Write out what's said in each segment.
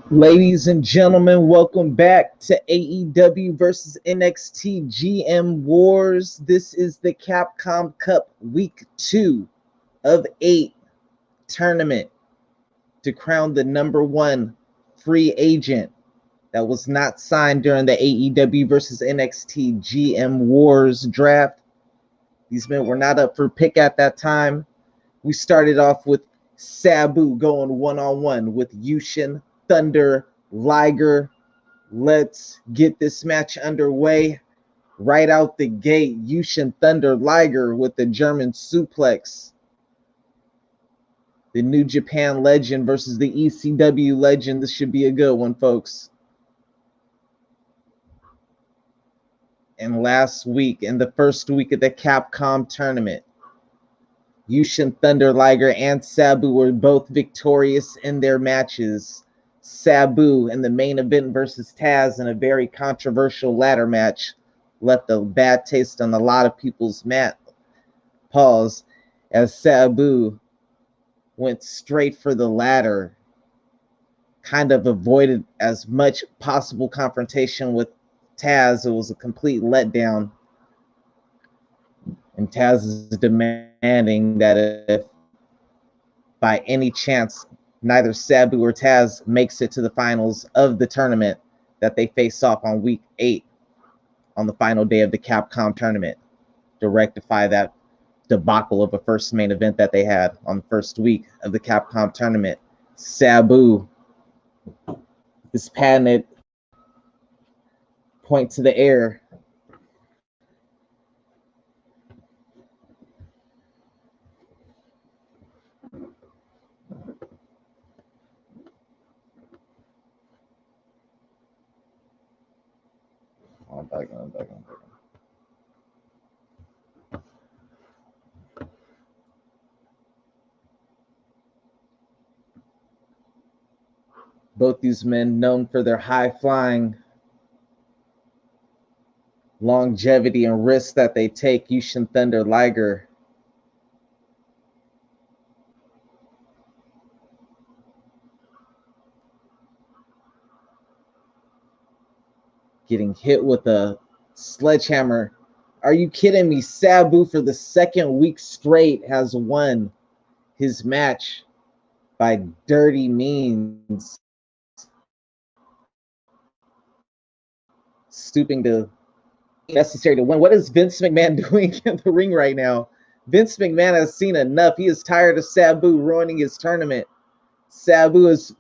Ladies and gentlemen, welcome back to AEW versus NXT GM Wars. This is the Capcom Cup Week 2 of 8 tournament to crown the #1 free agent that was not signed during the AEW versus NXT GM Wars draft. These men were not up for pick at that time. We started off with Sabu going one-on-one with Yushin, Thunder, Liger. Let's get this match underway. Right out the gate, Yushin, Thunder, Liger with the German suplex. The New Japan legend versus the ECW legend. This should be a good one, folks. And last week, in the first week of the Capcom tournament, Yushin, Thunder, Liger, and Sabu were both victorious in their matches. Sabu in the main event versus Taz in a very controversial ladder match left a bad taste on a lot of people's paws as Sabu went straight for the ladder, kind of avoided as much possible confrontation with Taz. It was a complete letdown, and Taz is demanding that if by any chance neither Sabu or Taz makes it to the finals of the tournament, that they face off on week 8 on the final day of the Capcom tournament to rectify that debacle of a first main event that they had on the first week of the Capcom tournament. Sabu, this patented point to the air. I'm back. Both these men known for their high-flying longevity and risks that they take. Yushin, Thunder, Liger. Getting hit with a sledgehammer. Are you kidding me? Sabu, for the second week straight, has won his match by dirty means. Stooping to necessary to win. What is Vince McMahon doing in the ring right now? Vince McMahon has seen enough. He is tired of Sabu ruining his tournament. Sabu has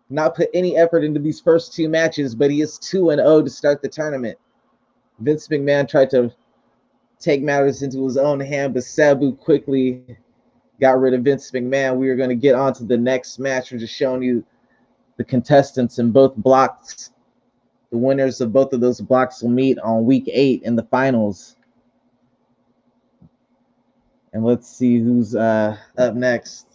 not put any effort into these first 2 matches, but he is 2-0 to start the tournament. Vince McMahon tried to take matters into his own hand, but Sabu quickly got rid of Vince McMahon. We are going to get on to the next match. We're just showing you the contestants in both blocks. The winners of both of those blocks will meet on week 8 in the finals. And let's see who's up next.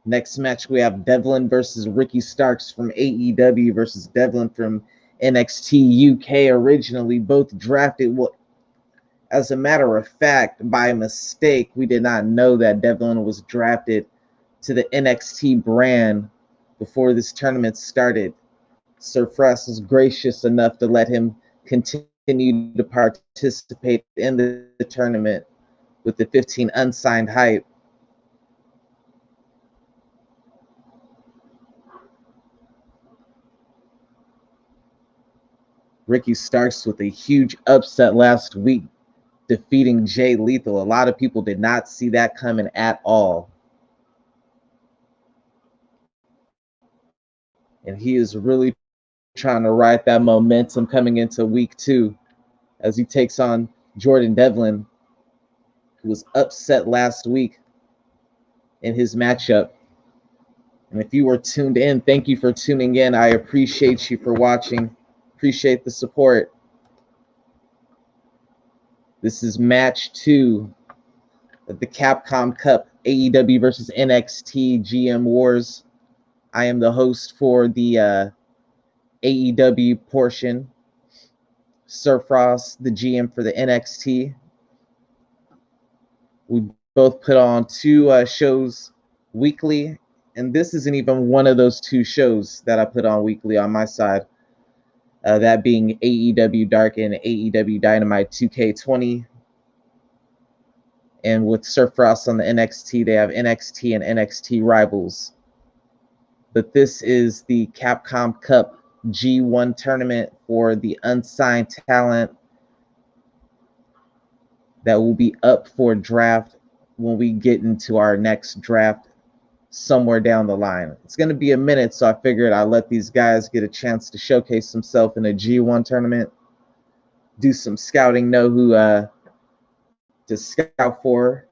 Next match, we have Devlin versus Ricky Starks from AEW versus Devlin from NXT UK originally. Both drafted, well, as a matter of fact, by mistake. We did not know that Devlin was drafted to the NXT brand before this tournament started. Sirr Frass was gracious enough to let him continue continue to participate in the tournament with the 15 unsigned hype. Ricky Starks with a huge upset last week, defeating Jay Lethal. A lot of people did not see that coming at all. And he is really trying to ride that momentum coming into week 2 as he takes on Jordan Devlin, who was upset last week in his matchup. And if you were tuned in, thank you for tuning in. I appreciate you for watching. Appreciate the support. This is match 2 of the Capcom Cup, AEW versus NXT GM Wars. I am the host for the AEW portion, Sirr Frass, the GM for the NXT. We both put on 2 shows weekly, and this isn't even one of those 2 shows that I put on weekly on my side. That being AEW Dark and AEW Dynamite 2K20. And with Sirr Frass on the NXT, they have NXT and NXT Rivals. But this is the Capcom Cup G1 tournament for the unsigned talent that will be up for draft when we get into our next draft somewhere down the line. It's going to be a minute, so I figured I'd let these guys get a chance to showcase themselves in a G1 tournament, do some scouting, know who to scout for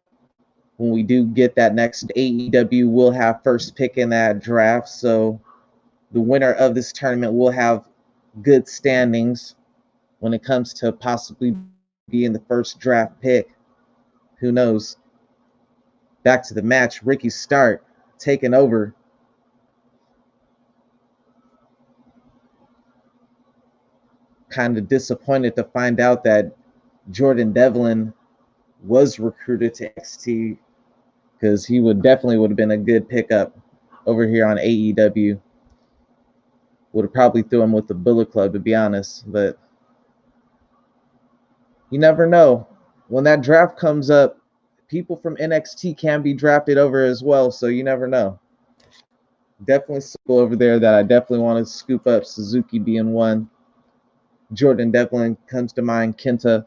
when we do get that next. AEW will have first pick in that draft, so the winner of this tournament will have good standings when it comes to possibly being the first draft pick. Who knows? Back to the match. Ricky Stark taking over. Kind of disappointed to find out that Jordan Devlin was recruited to NXT, because he definitely would have been a good pickup over here on AEW. Would have probably threw him with the Bullet Club, to be honest, but you never know. When that draft comes up, people from NXT can be drafted over as well, so you never know. Definitely people over there that I definitely want to scoop up, Suzuki being one. Jordan Devlin comes to mind, Kenta.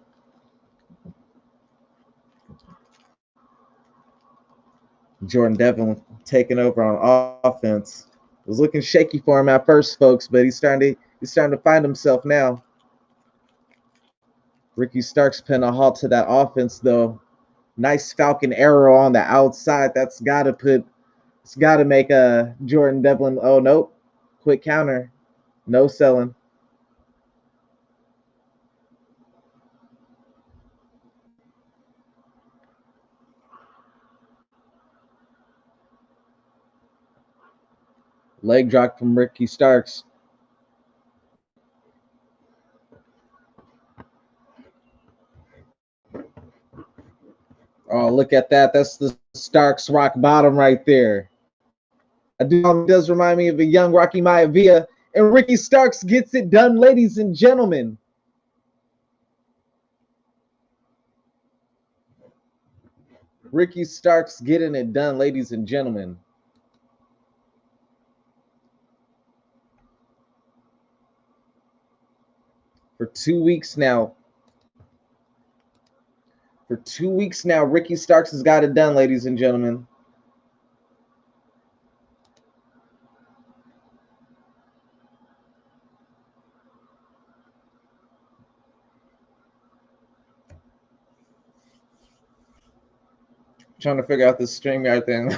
Jordan Devlin taking over on offense. It was looking shaky for him at first, folks, but he's starting to find himself now. Ricky Starks putting a halt to that offense, though. Nice Falcon arrow on the outside. It's got to make Jordan Devlin. Oh, nope. Quick counter. No selling. Leg drop from Ricky Starks. Oh, look at that. That's the Starks rock bottom right there. It does remind me of a young Rocky Maivia. And Ricky Starks gets it done, ladies and gentlemen. Ricky Starks getting it done, ladies and gentlemen. For 2 weeks now. Ricky Starks has got it done, ladies and gentlemen. Trying to figure out this StreamYard thing.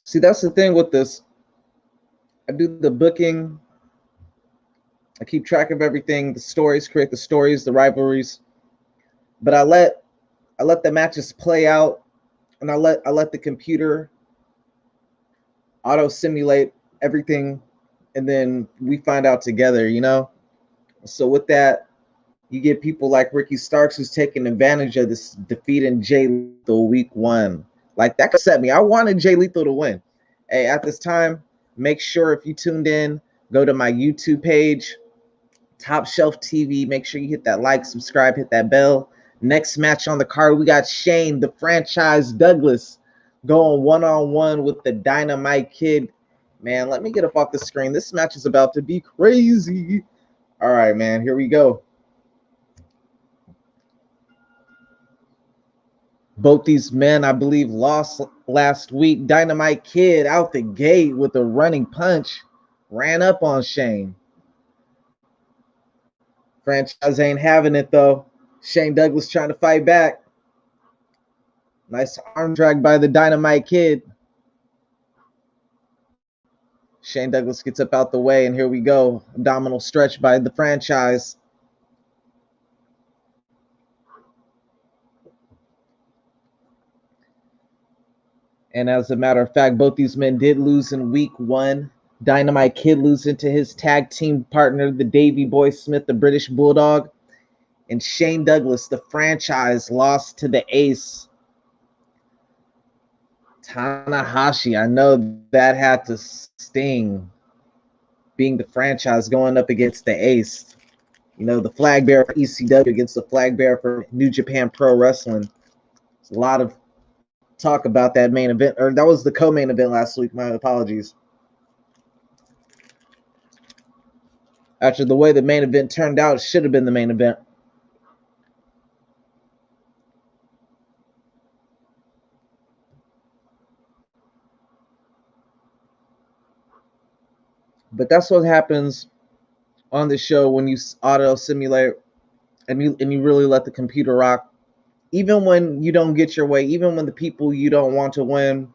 See, that's the thing with this. I do the booking. I keep track of everything, the stories, create the stories, the rivalries. But I let the matches play out, and I let the computer auto simulate everything, and then we find out together, you know? So with that, you get people like Ricky Starks who's taking advantage of this, defeating Jay Lethal week 1. Like, that upset me. I wanted Jay Lethal to win. Hey, at this time, make sure if you tuned in, go to my YouTube page, Top Shelf TV. Make sure you hit that like, subscribe, hit that bell. Next match on the card, we got Shane, the franchise Douglas, going one-on-one with the Dynamite Kid. Man, let me get up off the screen. This match is about to be crazy. All right, man, here we go. Both these men, I believe, lost last week. Dynamite Kid out the gate with a running punch. Ran up on Shane. Franchise ain't having it, though. Shane Douglas trying to fight back. Nice arm drag by the Dynamite Kid. Shane Douglas gets up out the way, and here we go. Abdominal stretch by the franchise. And as a matter of fact, both these men did lose in week 1. Dynamite Kid losing to his tag team partner, the Davey Boy Smith, the British Bulldog. And Shane Douglas, the franchise, lost to the ace, Tanahashi. I know that had to sting, being the franchise going up against the ace. You know, the flag bearer for ECW against the flag bearer for New Japan Pro Wrestling. There's a lot of talk about that main event, or that was the co-main event last week. My apologies. After the way the main event turned out, it should have been the main event. But that's what happens on the show when you auto simulate and you really let the computer rock. Even when you don't get your way, even when the people you don't want to win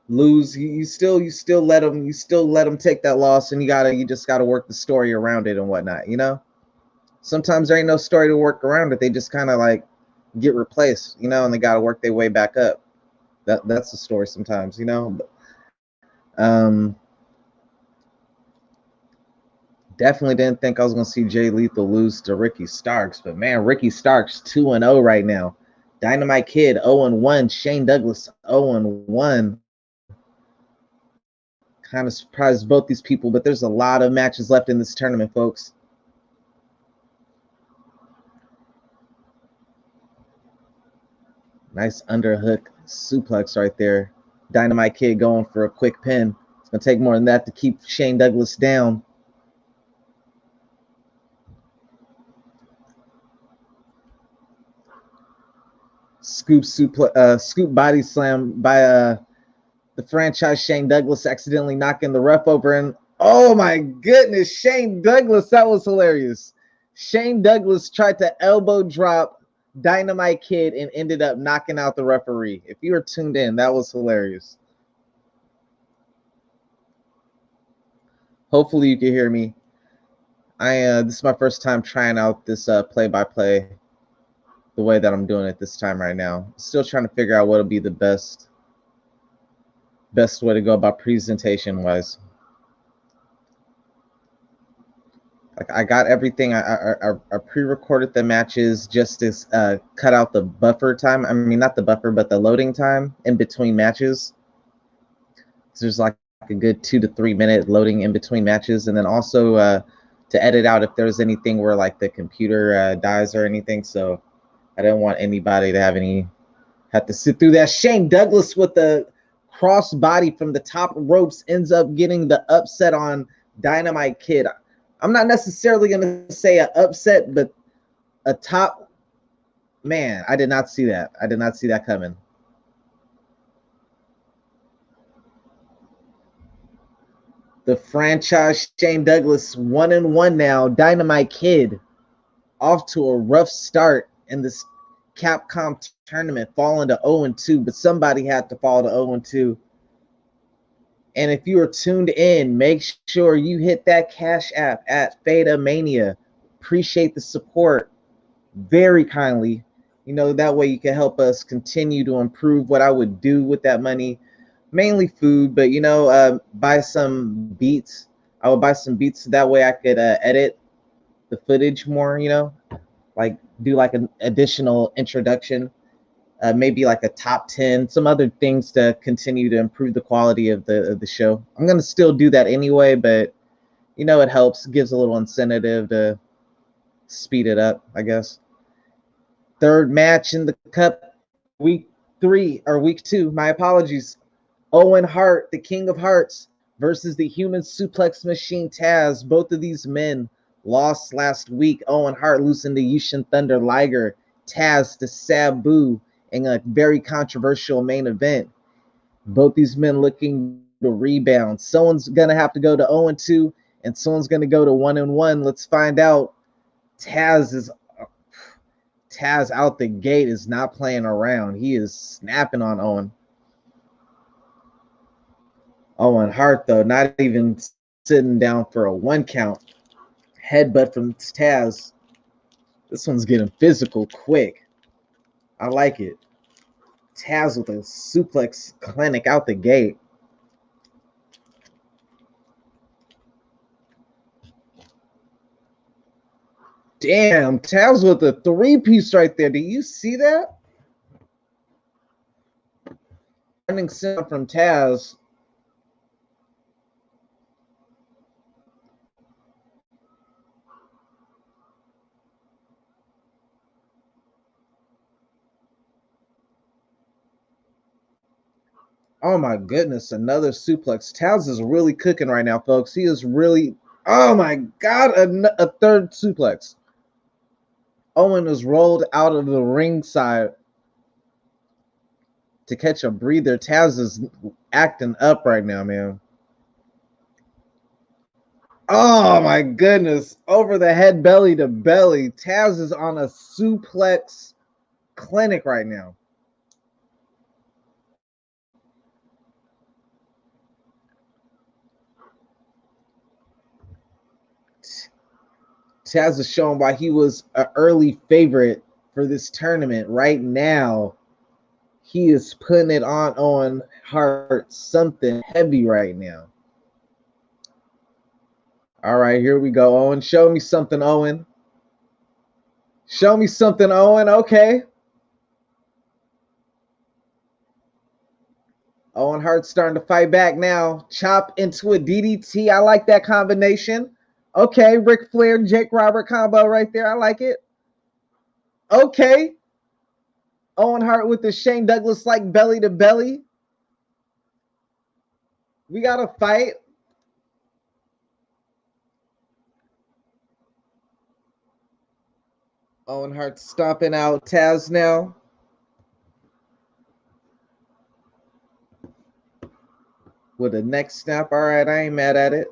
lose, you still let them take that loss, and you just gotta work the story around it and whatnot. You know, sometimes there ain't no story to work around it. They just kind of like get replaced, you know, and they gotta work their way back up. That's the story sometimes, you know. Definitely didn't think I was going to see Jay Lethal lose to Ricky Starks. But, man, Ricky Starks 2-0 right now. Dynamite Kid 0-1. Shane Douglas 0-1. Kind of surprised both these people. But there's a lot of matches left in this tournament, folks. Nice underhook suplex right there. Dynamite Kid going for a quick pin. It's going to take more than that to keep Shane Douglas down. Scoop body slam by the franchise Shane Douglas, accidentally knocking the ref over. And oh my goodness, Shane Douglas, that was hilarious. Shane Douglas tried to elbow drop Dynamite Kid and ended up knocking out the referee. If you were tuned in, that was hilarious. Hopefully you can hear me. This is my first time trying out this play-by-play the way that I'm doing it this time right now. Still trying to figure out what'll be the best way to go about presentation wise. Like, I got everything. I pre-recorded the matches just to cut out the buffer time. I mean, not the buffer, but the loading time in between matches. So there's like a good 2 to 3 minute loading in between matches, and then also to edit out if there's anything where like the computer dies or anything. So I didn't want anybody to have to sit through that. Shane Douglas with the crossbody from the top ropes ends up getting the upset on Dynamite Kid. I'm not necessarily going to say an upset, but a top. Man, I did not see that. I did not see that coming. The franchise Shane Douglas 1-1 now. Dynamite Kid off to a rough start in this Capcom tournament, falling to 0-2, but somebody had to fall to 0-2. And if you are tuned in, make sure you hit that Cash App at Fada Mania. Appreciate the support very kindly. You know, that way you can help us continue to improve what I would do with that money. Mainly food, but, you know, buy some beats. I would buy some beats so that way I could edit the footage more, you know, like do like an additional introduction. maybe like a top 10, some other things to continue to improve the quality of the show. I'm gonna still do that anyway, but you know, it helps, gives a little incentive to speed it up, I guess. Third match in the cup, week 2. My apologies. Owen Hart, the King of Hearts, versus the Human Suplex Machine Taz. Both of these men lost last week. Owen Hart losing to Yushin Thunder Liger, Taz to Sabu in a very controversial main event. Both these men looking to rebound. Someone's gonna have to go to 0-2, and someone's gonna go to 1-1. Let's find out. Taz out the gate is not playing around. He is snapping on Owen. Owen Hart, though, not even sitting down for a 1 count. Headbutt from Taz. This one's getting physical quick. I like it. Taz with a suplex clinic out the gate. Damn, Taz with a 3-piece right there. Do you see that? Running sound from Taz. Oh my goodness, another suplex. Taz is really cooking right now, folks. He is really, oh my God, a third suplex. Owen is rolled out of the ringside to catch a breather. Taz is acting up right now, man. Oh my goodness, over the head, belly to belly. Taz is on a suplex clinic right now. Taz is showing why he was an early favorite for this tournament. Right now, he is putting it on Owen Hart, something heavy right now. All right, here we go, Owen. Show me something, Owen. Show me something, Owen. Okay. Owen Hart's starting to fight back now. Chop into a DDT. I like that combination. Okay, Ric Flair, Jake Robert combo right there. I like it. Okay. Owen Hart with the Shane Douglas like belly to belly. We got a fight. Owen Hart stomping out Taz now. With a neck snap. All right, I ain't mad at it.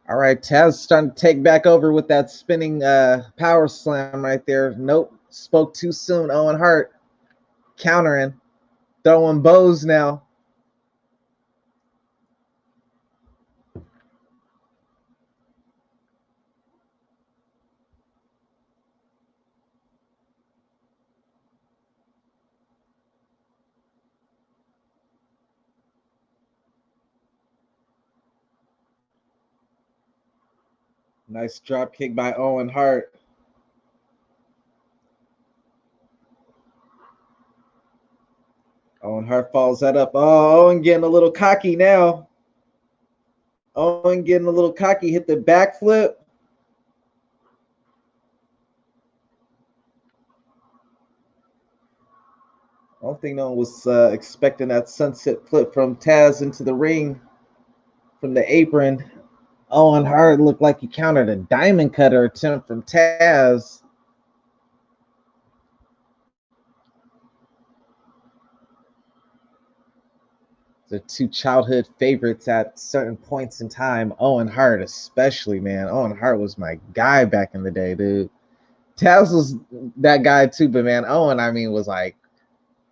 All right, Taz starting to take back over with that spinning power slam right there. Nope, spoke too soon. Owen Hart countering, throwing bows now. Nice drop kick by Owen Hart. Owen Hart follows that up. Oh, Owen getting a little cocky now. Owen getting a little cocky. Hit the backflip. I don't think no one was expecting that sunset flip from Taz into the ring from the apron. Owen Hart looked like he countered a diamond cutter attempt from Taz. The two childhood favorites at certain points in time. Owen Hart especially, man. Owen Hart was my guy back in the day, dude. Taz was that guy too, but man, Owen, I mean, was like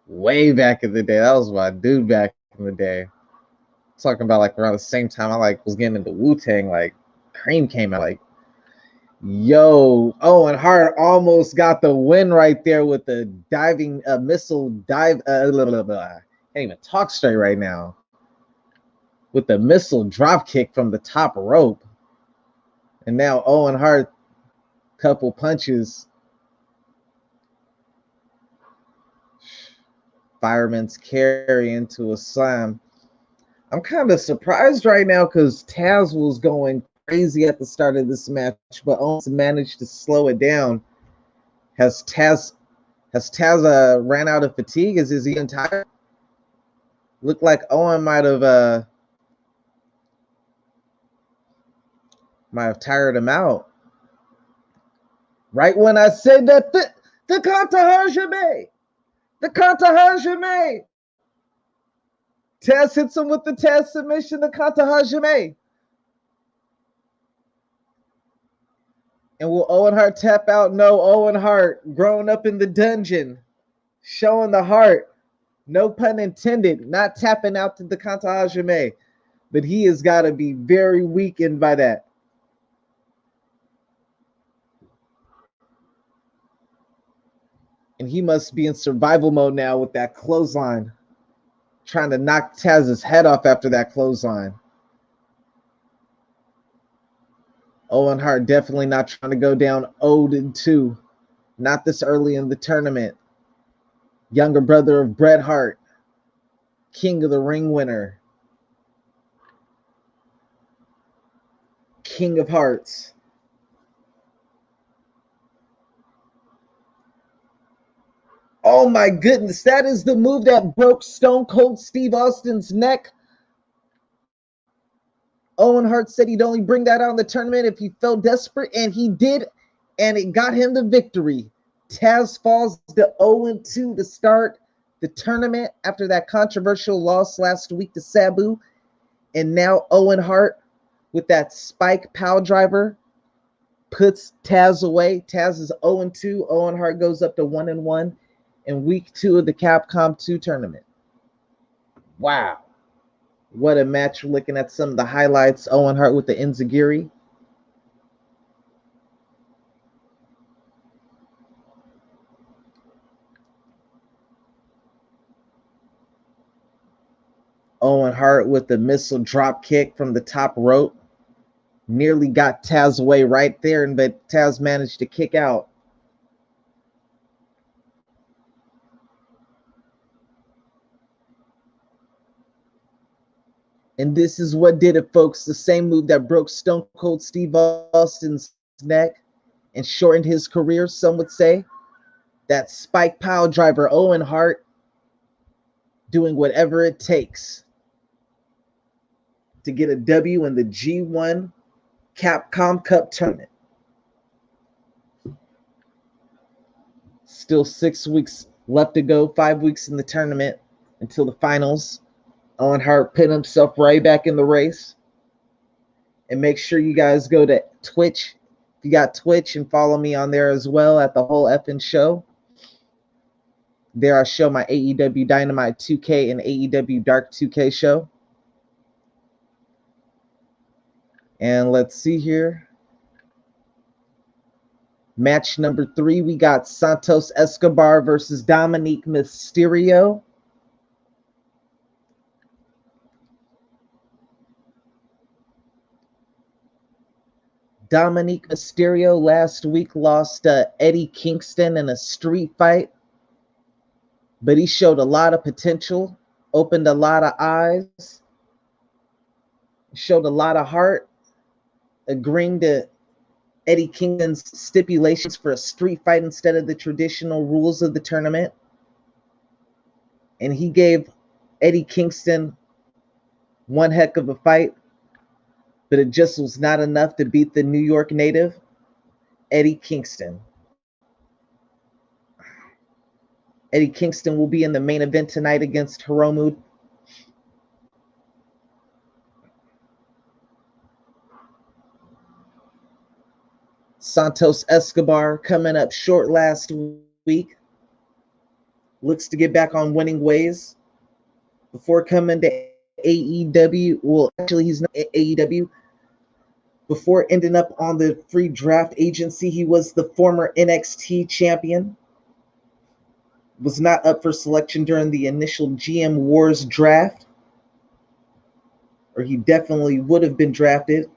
way back in the day. That was my dude back in the day. Talking about like around the same time I like was getting into Wu-Tang, like Cream came out. Like, yo, Owen Hart almost got the win right there with the diving missile dive. I can't even talk straight right now. With the missile drop kick from the top rope. And now Owen Hart, couple punches. Fireman's carry into a slam. I'm kind of surprised right now because Taz was going crazy at the start of this match, but Owens managed to slow it down. Has Taz ran out of fatigue? Is he even tired? Looked like Owen might have tired him out. Right when I said that the Takahashi, Taz hits him with the Taz submission, the Takahashi. And will Owen Hart tap out? No, Owen Hart, growing up in the dungeon, showing the heart. No pun intended, not tapping out to the Takahashi. But he has got to be very weakened by that. And he must be in survival mode now with that clothesline. Trying to knock Taz's head off after that clothesline. Owen Hart definitely not trying to go down 0-2. Not this early in the tournament. Younger brother of Bret Hart. King of the Ring winner. King of Hearts. Oh my goodness, that is the move that broke Stone Cold Steve Austin's neck. Owen Hart said he'd only bring that out in the tournament if he felt desperate, and he did, and it got him the victory. Taz falls to 0-2 to start the tournament after that controversial loss last week to Sabu. And now Owen Hart, with that spike power driver, puts Taz away. Taz is 0-2. Owen Hart goes up to 1-1 in week 2 of the Capcom 2 tournament. Wow. What a match. We're looking at some of the highlights. Owen Hart with the Enziguri. Owen Hart with the missile drop kick from the top rope. Nearly got Taz away right there, but Taz managed to kick out. And this is what did it, folks. The same move that broke Stone Cold Steve Austin's neck and shortened his career, some would say. That spike pile driver, Owen Hart, doing whatever it takes to get a W in the G1 Capcom Cup tournament. Still 6 weeks left to go, 5 weeks in the tournament until the finals. Owen Hart put himself right back in the race. And make sure you guys go to Twitch. If you got Twitch, and follow me on there as well at the Wholefnshow. There I show my AEW Dynamite 2K and AEW Dark 2K show. And let's see here. Match number 3, we got Santos Escobar versus Dominik Mysterio. Dominik Mysterio last week lost to Eddie Kingston in a street fight. But he showed a lot of potential, opened a lot of eyes, showed a lot of heart, agreeing to Eddie Kingston's stipulations for a street fight instead of the traditional rules of the tournament. And he gave Eddie Kingston one heck of a fight, but it just was not enough to beat the New York native, Eddie Kingston. Eddie Kingston will be in the main event tonight against Hiromu. Santos Escobar coming up short last week. Looks to get back on winning ways before coming to AEW. Well, actually, he's not at AEW. Before ending up on the free draft agency, he was the former NXT champion. Was not up for selection during the initial GM Wars draft, or he definitely would have been drafted.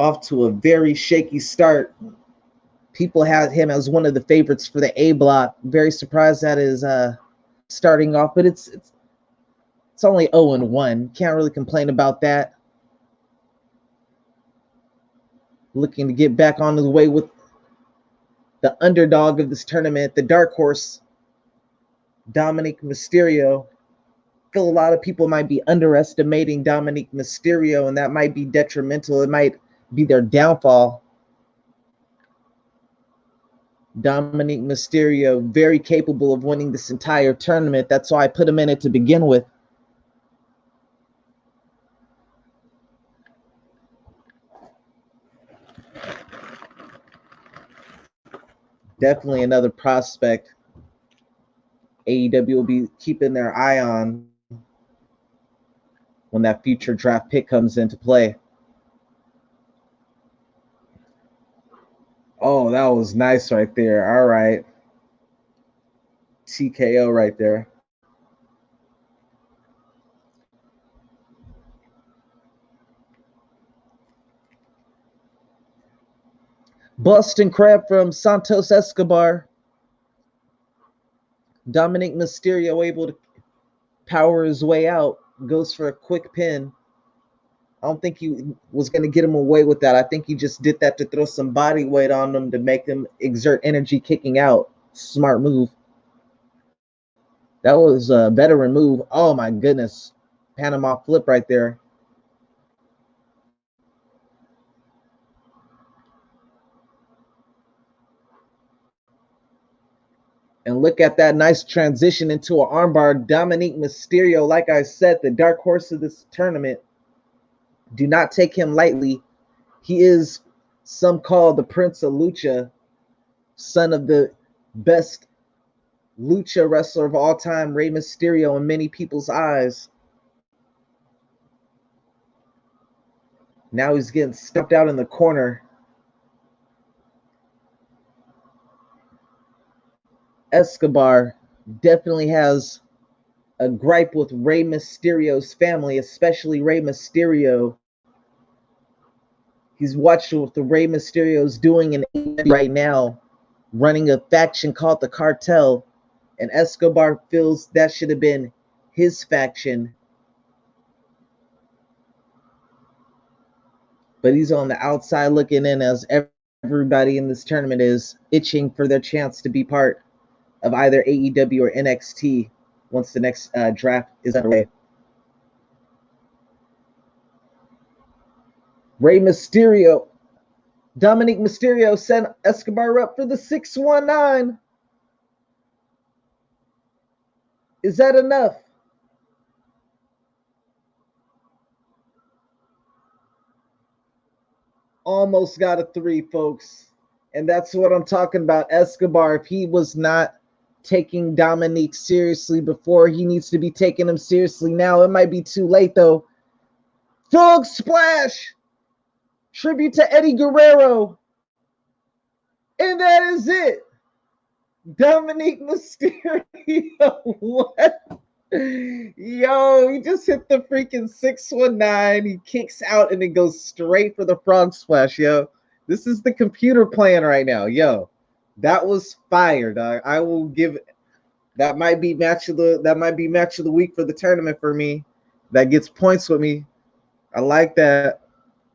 off to a very shaky start. People had him as one of the favorites for the A block. Very surprised that is starting off, but it's only 0-1. Can't really complain about that. Looking to get back on the way with the underdog of this tournament, the dark horse, Dominik Mysterio. I feel a lot of people might be underestimating Dominik Mysterio, and that might be detrimental. It might be their downfall. Dominik Mysterio, very capable of winning this entire tournament. That's why I put him in it to begin with. Definitely another prospect AEW will be keeping their eye on when that future draft pick comes into play. Oh, that was nice right there. All right. TKO right there. Boston Crab from Santos Escobar. Dominik Mysterio able to power his way out. Goes for a quick pin. I don't think he was going to get him away with that. I think he just did that to throw some body weight on them to make them exert energy kicking out. Smart move. That was a veteran move. Oh, my goodness. Panama flip right there. And look at that nice transition into an armbar. Dominik Mysterio, like I said, the dark horse of this tournament. Do not take him lightly. He is some call the Prince of Lucha, son of the best Lucha wrestler of all time, Rey Mysterio, in many people's eyes. Now he's getting stumped out in the corner. Escobar definitely has a gripe with Rey Mysterio's family, especially Rey Mysterio. He's watching what the Rey Mysterio's doing in AEW right now, running a faction called the Cartel, and Escobar feels that should have been his faction. But he's on the outside looking in, as everybody in this tournament is itching for their chance to be part of either AEW or NXT once the next draft is underway. Rey Mysterio, Dominik Mysterio sent Escobar up for the 619. Is that enough? Almost got a 3, folks. And that's what I'm talking about. Escobar, if he was not taking Dominik seriously before, he needs to be taking him seriously now. It might be too late, though. Frog Splash! Tribute to Eddie Guerrero. And that is it. Dominik Mysterio. What? Yo, he just hit the freaking 619. He kicks out and it goes straight for the frog splash, yo. This is the computer playing right now, yo. That was fire, dog. I will give it. That might be match of the week for the tournament for me. That gets points with me. I like that.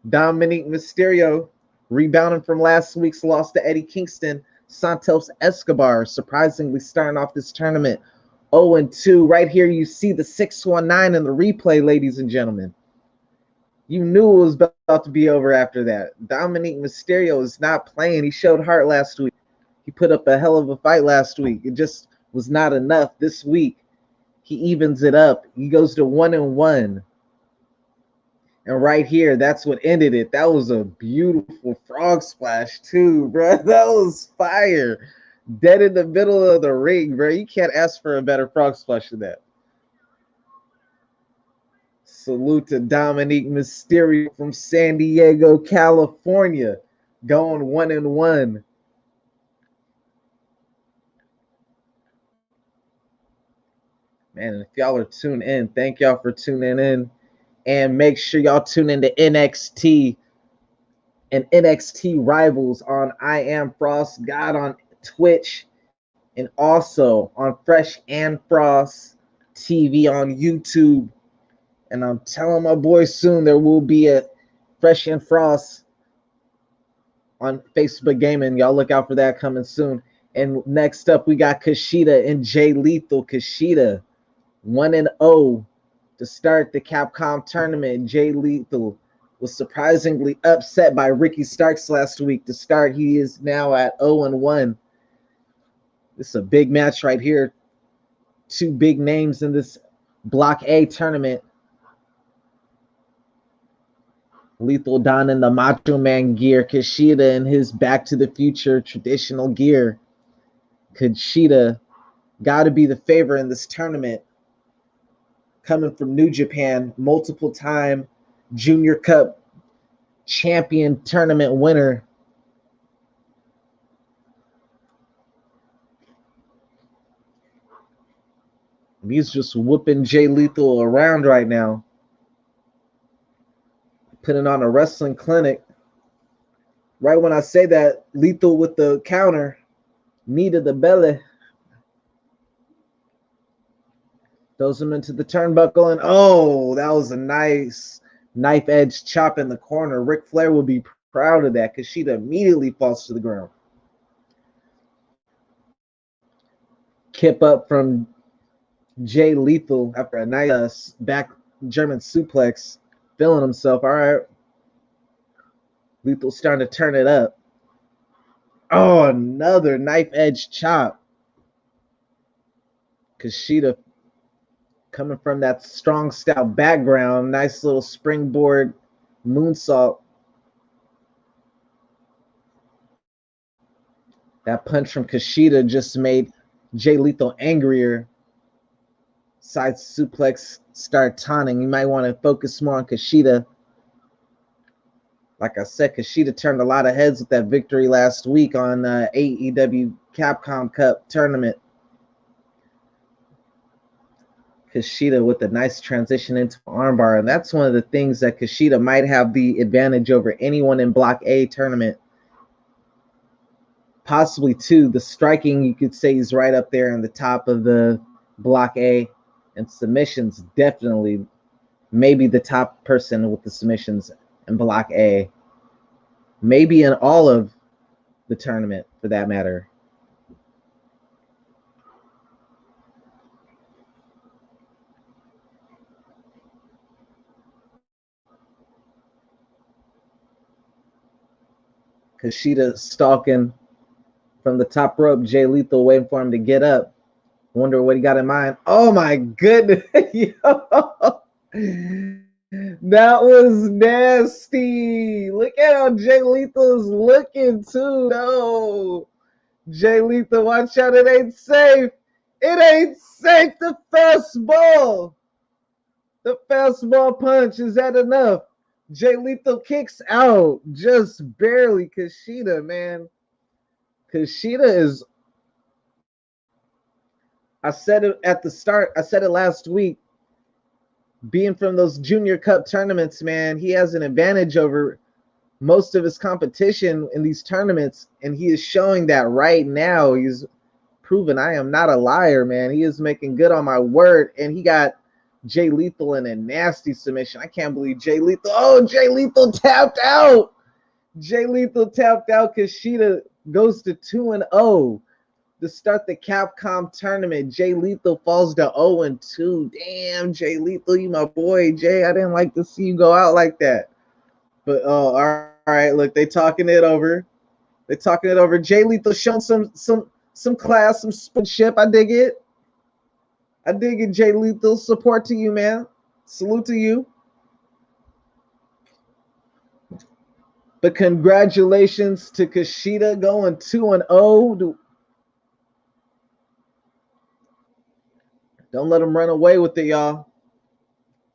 Dominik Mysterio rebounding from last week's loss to Eddie Kingston. Santos Escobar surprisingly starting off this tournament 0-2. Right here you see the 619 in the replay, ladies and gentlemen. You knew it was about to be over after that. Dominik Mysterio is not playing. He showed heart last week. He put up a hell of a fight last week. It just was not enough. This week he evens it up. He goes to 1-1. And right here, that's what ended it. That was a beautiful frog splash too, bro. That was fire. Dead in the middle of the ring, bro. You can't ask for a better frog splash than that. Salute to Dominik Mysterio from San Diego, California, going 1-1. Man, if y'all are tuned in, thank y'all for tuning in. And make sure y'all tune into NXT and NXT Rivals on Iamfrassgod on Twitch, and also on Fresh&Frasstv on YouTube. And I'm telling my boys soon there will be a Fresh and Frost on Facebook Gaming. Y'all look out for that coming soon. And next up, we got Kushida and Jay Lethal. Kushida 1-0 to start the Capcom tournament. Jay Lethal was surprisingly upset by Ricky Starks last week to start. He is now at 0-1. This is a big match right here. Two big names in this Block A tournament. Lethal donning the Macho Man gear. Kushida in his Back to the Future traditional gear. Kushida got to be the favorite in this tournament. Coming from New Japan, multiple time Junior Cup champion tournament winner. He's just whooping Jay Lethal around right now. Putting on a wrestling clinic. Right when I say that, Lethal with the counter. Knee to the belly. Throws him into the turnbuckle, and oh, that was a nice knife edge chop in the corner. Ric Flair will be proud of that. Kushida immediately falls to the ground. Kip up from Jay Lethal after a nice back German suplex. Feeling himself. All right. Lethal's starting to turn it up. Oh, another knife edge chop. Kushida coming from that strong style background. Nice little springboard moonsault. That punch from Kushida just made Jay Lethal angrier. Side suplex start taunting. You might want to focus more on Kushida. Like I said, Kushida turned a lot of heads with that victory last week on AEW Capcom Cup tournament. Kushida with a nice transition into armbar. And that's one of the things that Kushida might have the advantage over anyone in Block A tournament. Possibly two. The striking, you could say he's right up there in the top of the Block A. And submissions, definitely maybe the top person with the submissions in Block A. Maybe in all of the tournament, for that matter. Kushida stalking from the top rope. Jay Lethal waiting for him to get up. Wonder what he got in mind. Oh my goodness. Yo. That was nasty. Look at how Jay Lethal is looking too. No. Jay Lethal, watch out. It ain't safe. It ain't safe. The fastball. The fastball punch. Is that enough? Jay Lethal kicks out. Just barely. Kushida, man. Kushida is... I said it at the start. I said it last week. Being from those Junior Cup tournaments, man, he has an advantage over most of his competition in these tournaments, and he is showing that right now. He's proven I am not a liar, man. He is making good on my word, and he got Jay Lethal in a nasty submission. I can't believe Jay Lethal. Oh, Jay Lethal tapped out. Jay Lethal tapped out. Kushida goes to 2-0. To start the Capcom tournament. Jay Lethal falls to 0-2. Damn, Jay Lethal, you my boy. Jay, I didn't like to see you go out like that. But oh, all right, look, they talking it over. They talking it over. Jay Lethal showing some class, some sportsmanship. I dig it. I dig it, Jay Lethal. Support to you, man. Salute to you. But congratulations to Kushida going 2-0. Don't let them run away with it, y'all.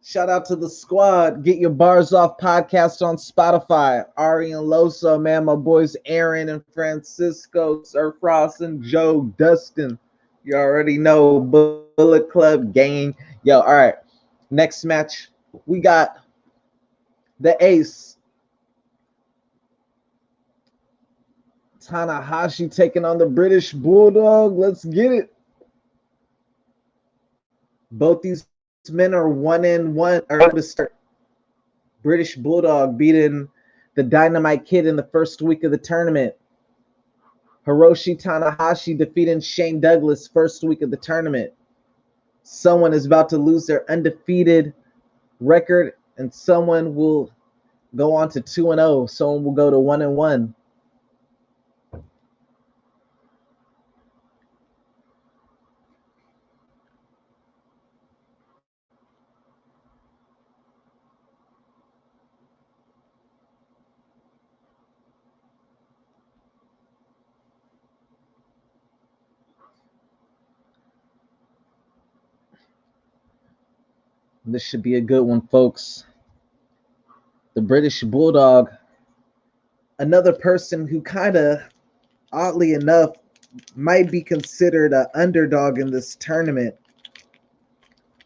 Shout out to the squad. Get your bars off podcast on Spotify. Ari and Loso, man. My boys Aaron and Francisco, Sirr Frass and Joe, Dustin. You already know. Bullet Club gang. Yo, all right. Next match, we got the ace Tanahashi taking on the British Bulldog. Let's get it. Both these men are 1-1 or to start. British Bulldog beating the Dynamite Kid in the first week of the tournament. Hiroshi Tanahashi defeating Shane Douglas first week of the tournament. Someone is about to lose their undefeated record, and someone will go on to 2-0. Someone will go to 1-1. This should be a good one, folks. The British Bulldog, another person who kind of, oddly enough, might be considered an underdog in this tournament.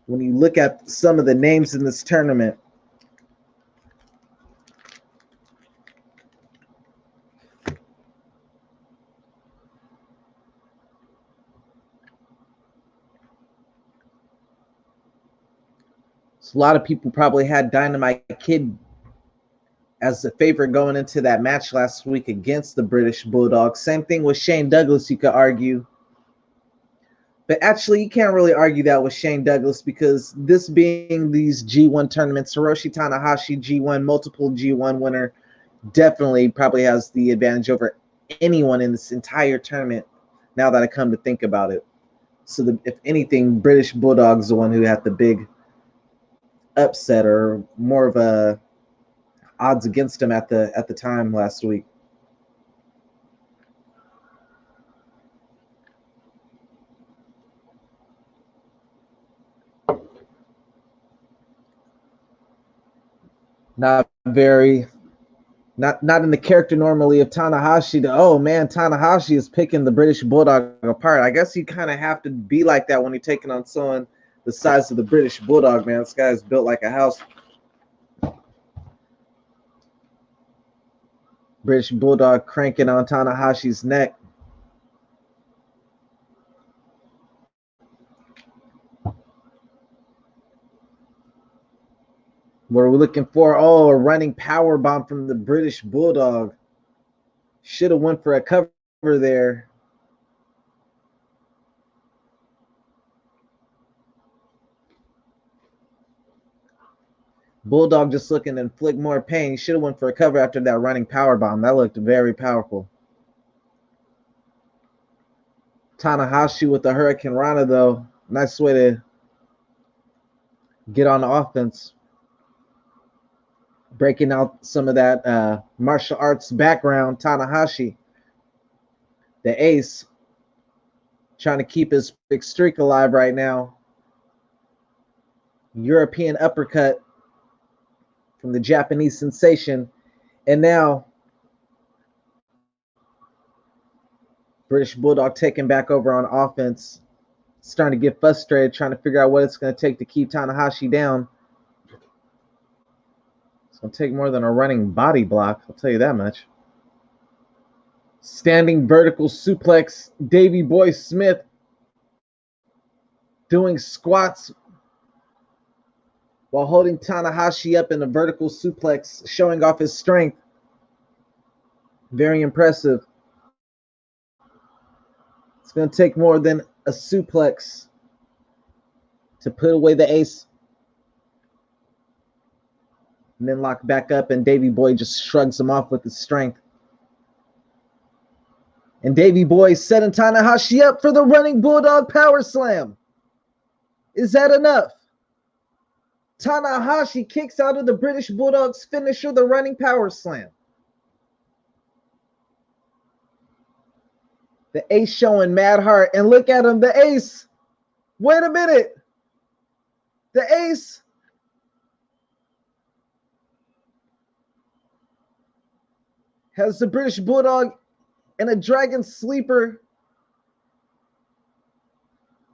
When you look at some of the names in this tournament. So a lot of people probably had Dynamite Kid as the favorite going into that match last week against the British Bulldog. Same thing with Shane Douglas, you could argue. But actually, you can't really argue that with Shane Douglas, because this being these G1 tournaments, Hiroshi Tanahashi, G1, multiple G1 winner, definitely probably has the advantage over anyone in this entire tournament, now that I come to think about it. So if anything, British Bulldog's the one who had the big upset, or more of a odds against him at the time last week. Not in the character normally of Tanahashi to, oh man, Tanahashi is picking the British Bulldog apart. I guess you kind of have to be like that when you're taking on someone the size of the British Bulldog, man. This guy is built like a house. British Bulldog cranking on Tanahashi's neck. What are we looking for? Oh, a running power bomb from the British Bulldog. Should have went for a cover there. Bulldog just looking to inflict more pain. He should have went for a cover after that running power bomb. That looked very powerful. Tanahashi with the Hurricane Rana, though. Nice way to get on the offense. Breaking out some of that martial arts background. Tanahashi, the ace, trying to keep his big streak alive right now. European uppercut from the Japanese sensation. And now British Bulldog taking back over on offense. Starting to get frustrated, trying to figure out what it's going to take to keep Tanahashi down. It's going to take more than a running body block, I'll tell you that much. Standing vertical suplex, Davey Boy Smith doing squats while holding Tanahashi up in a vertical suplex, showing off his strength. Very impressive. It's going to take more than a suplex to put away the ace. And then lock back up, and Davey Boy just shrugs him off with his strength. And Davey Boy setting Tanahashi up for the running Bulldog power slam. Is that enough? Tanahashi kicks out of the British Bulldog's finisher, the running power slam. The ace showing mad heart. And look at him, the ace. Wait a minute. The ace has the British Bulldog in a dragon sleeper.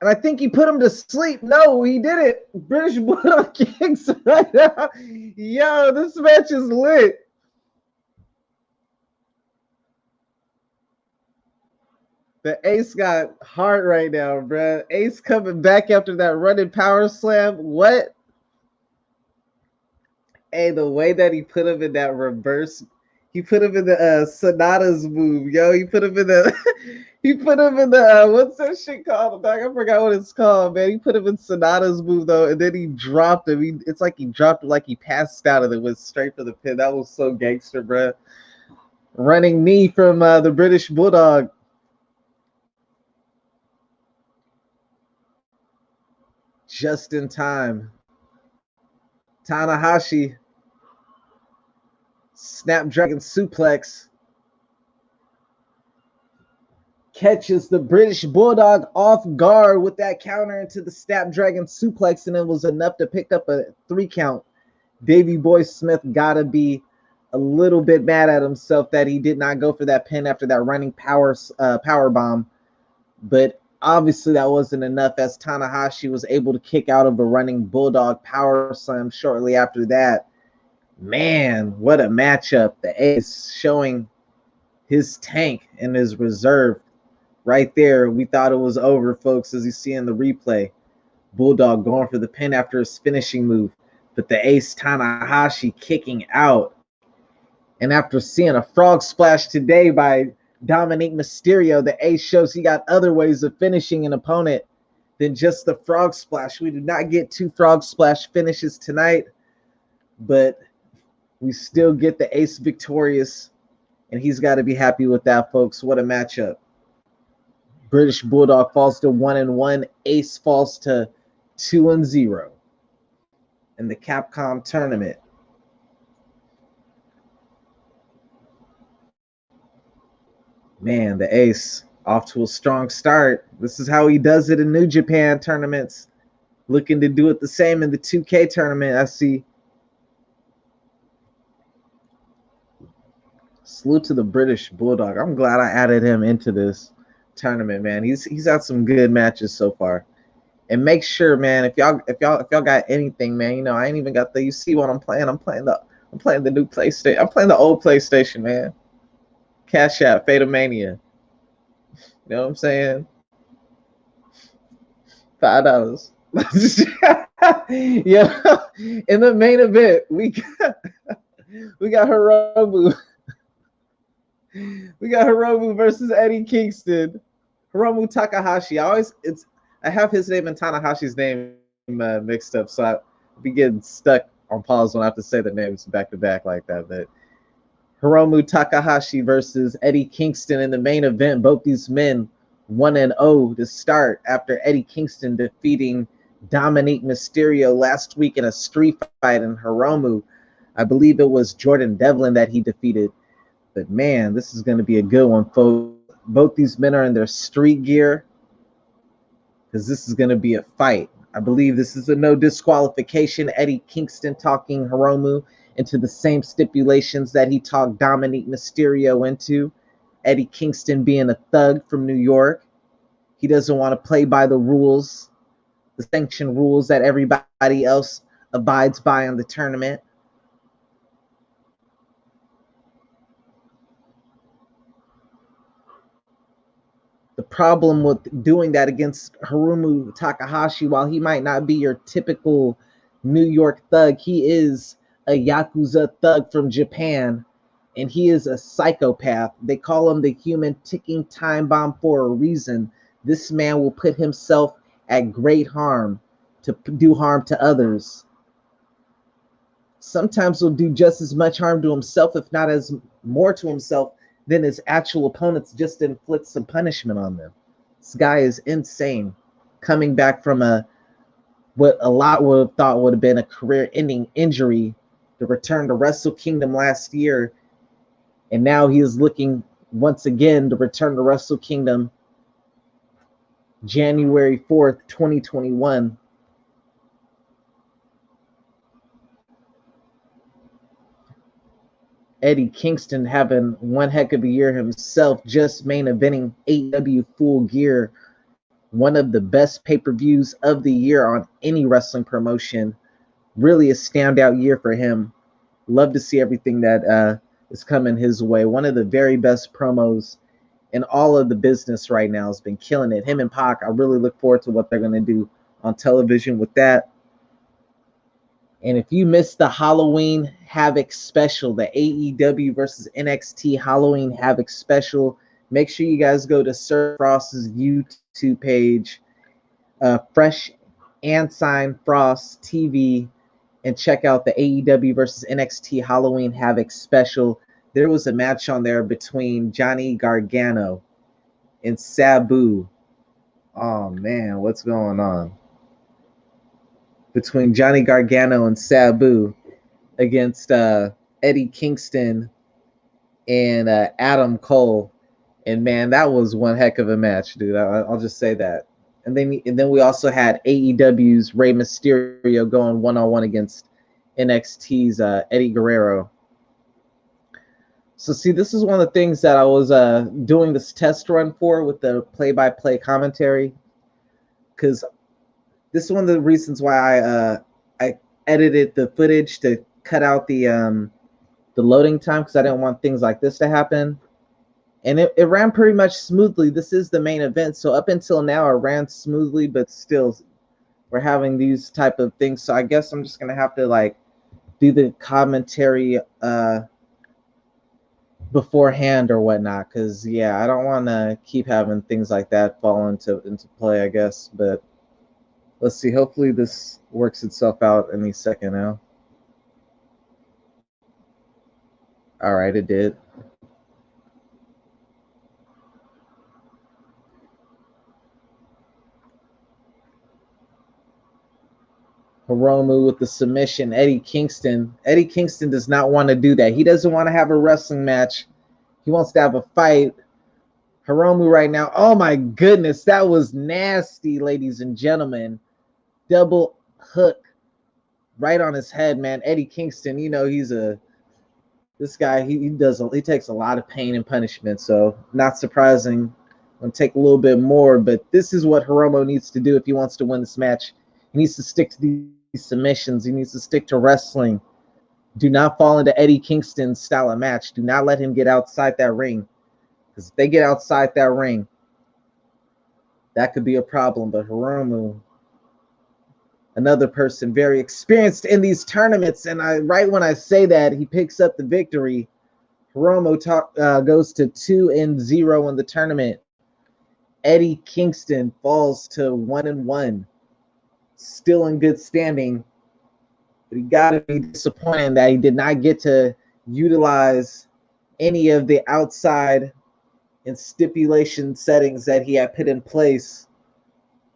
And I think he put him to sleep. No, he did it. British Bulldog kicks right now. Yo, this match is lit. The Ace got heart right now, bruh. Ace coming back after that running power slam. What? Hey, the way that he put him in that reverse, he put him in the Sonata's move, yo. He put him in the, he put him in the what's that shit called? I forgot what it's called, man. He put him in Sonata's move though, and then he dropped him. It's like he dropped him, like he passed out, and it went straight for the pin. That was so gangster, bruh. Running knee from the British Bulldog. Just in time. Tanahashi. Snapdragon suplex. Catches the British Bulldog off guard with that counter into the Snapdragon suplex, and it was enough to pick up a 3 count. Davey Boy Smith gotta be a little bit mad at himself that he did not go for that pin after that running power bomb. But obviously that wasn't enough, as Tanahashi was able to kick out of a running Bulldog power slam shortly after that. Man, what a matchup. The Ace showing his tank and his reserve right there. We thought it was over, folks, as you see in the replay. Bulldog going for the pin after his finishing move, but the Ace Tanahashi kicking out. And after seeing a frog splash today by Dominik Mysterio, the Ace shows he got other ways of finishing an opponent than just the frog splash. We did not get 2 frog splash finishes tonight, but we still get the Ace victorious, and he's got to be happy with that, folks. What a matchup. British Bulldog falls to 1-1. Ace falls to 2-0 in the Capcom tournament. Man, the Ace off to a strong start. This is how he does it in New Japan tournaments. Looking to do it the same in the 2K tournament, I see. Salute to the British Bulldog. I'm glad I added him into this tournament, man. He's had some good matches so far. And make sure, man, if y'all got anything, man, you know, I ain't even got the, you see what I'm playing. I'm playing the new PlayStation. I'm playing the old PlayStation, man. Cash App, Fatomania. You know what I'm saying? $5. Yeah. In the main event, we got Hiromu. We got Hiromu versus Eddie Kingston. Hiromu Takahashi. I have his name and Tanahashi's name mixed up, so I be getting stuck on pause when I have to say the names back to back like that. But Hiromu Takahashi versus Eddie Kingston in the main event. Both these men 1-0 to start after Eddie Kingston defeating Dominik Mysterio last week in a street fight. And Hiromu, I believe it was Jordan Devlin that he defeated. But man, this is going to be a good one, folks. Both these men are in their street gear, because this is going to be a fight. I believe this is a no disqualification. Eddie Kingston talking Hiromu into the same stipulations that he talked Dominik Mysterio into. Eddie Kingston being a thug from New York. He doesn't want to play by the rules, the sanctioned rules that everybody else abides by in the tournament. The problem with doing that against Hiromu Takahashi, while he might not be your typical New York thug, he is a Yakuza thug from Japan, and he is a psychopath. They call him the human ticking time bomb for a reason. This man will put himself at great harm to do harm to others. Sometimes he'll do just as much harm to himself, if not as more to himself, than his actual opponents, just to inflict some punishment on them. This guy is insane. Coming back from what a lot would have thought would have been a career-ending injury, to return to Wrestle Kingdom last year, and now he is looking once again to return to Wrestle Kingdom January 4th, 2021. Eddie Kingston having one heck of a year himself, just main eventing AEW Full Gear, one of the best pay-per-views of the year on any wrestling promotion. Really a standout year for him. Love to see everything that is coming his way. One of the very best promos in all of the business right now. Has been killing it. Him and Pac, I really look forward to what they're going to do on television with that. And if you missed the Halloween Havoc special, the AEW versus NXT Halloween Havoc special, make sure you guys go to Sirr Frass's YouTube page, Fresh&Frasstv, and check out the AEW versus NXT Halloween Havoc special. There was a match on there between Johnny Gargano and Sabu. Oh man, what's going on? Between Johnny Gargano and Sabu against Eddie Kingston and Adam Cole. And man, that was one heck of a match, dude. I'll just say that. And then we also had AEW's Rey Mysterio going one-on-one against NXT's Eddie Guerrero. So see, this is one of the things that I was doing this test run for with the play-by-play commentary, because this is one of the reasons why I edited the footage to cut out the loading time, because I didn't want things like this to happen. And it ran pretty much smoothly. This is the main event, so up until now it ran smoothly, but still we're having these type of things. So I guess I'm just gonna have to like do the commentary beforehand or whatnot, because yeah, I don't want to keep having things like that fall into play, I guess. But let's see. Hopefully this works itself out any second now. All right, it did. Hiromu with the submission. Eddie Kingston. Eddie Kingston does not want to do that. He doesn't want to have a wrestling match. He wants to have a fight. Hiromu right now. Oh my goodness, that was nasty, ladies and gentlemen. Double hook right on his head, man. Eddie Kingston, you know, this guy, he takes a lot of pain and punishment, so not surprising. Gonna take a little bit more, but this is what Hiromu needs to do if he wants to win this match. He needs to stick to these submissions. He needs to stick to wrestling. Do not fall into Eddie Kingston's style of match. Do not let him get outside that ring, because if they get outside that ring, that could be a problem. But Hiromu, another person very experienced in these tournaments, and right when I say that, he picks up the victory. Hiromu goes to 2-0 in the tournament. Eddie Kingston falls to 1-1, still in good standing. But he got to be disappointed that he did not get to utilize any of the outside and stipulation settings that he had put in place.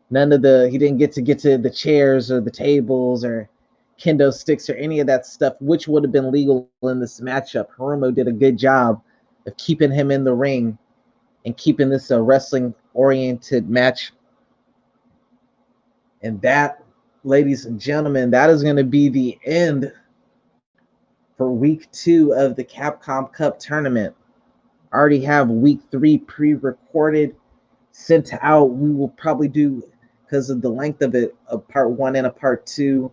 He didn't get to the chairs or the tables or kendo sticks or any of that stuff, which would have been legal in this matchup. Hiromu did a good job of keeping him in the ring and keeping this a wrestling-oriented match. And that, ladies and gentlemen, that is going to be the end for week 2 of the Capcom Cup tournament. I already have week 3 pre-recorded, sent out. We will probably do, because of the length of it, a part 1 and a part 2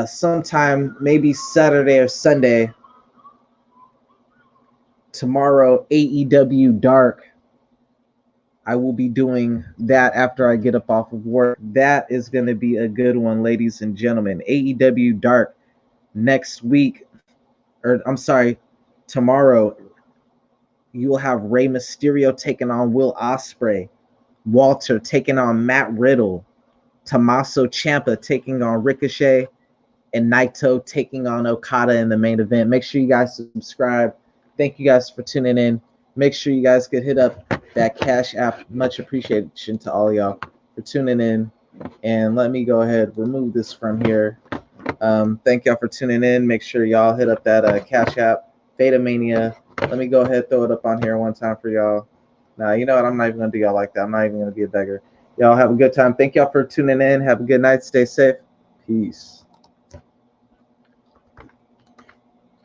sometime, maybe Saturday or Sunday. Tomorrow, AEW Dark. I will be doing that after I get up off of work. That is going to be a good one, ladies and gentlemen. AEW Dark next week, or I'm sorry, tomorrow, you will have Rey Mysterio taking on Will Ospreay, Walter taking on Matt Riddle, Tommaso Ciampa taking on Ricochet, and Naito taking on Okada in the main event. Make sure you guys subscribe. Thank you guys for tuning in. Make sure you guys could hit up that Cash App. Much appreciation to all y'all for tuning in. And let me go ahead, remove this from here. Thank y'all for tuning in. Make sure y'all hit up that Cash App, Beta Mania. Let me go ahead, throw it up on here one time for y'all. Now, you know what? I'm not even going to do y'all like that. I'm not even going to be a beggar. Y'all have a good time. Thank y'all for tuning in. Have a good night. Stay safe. Peace.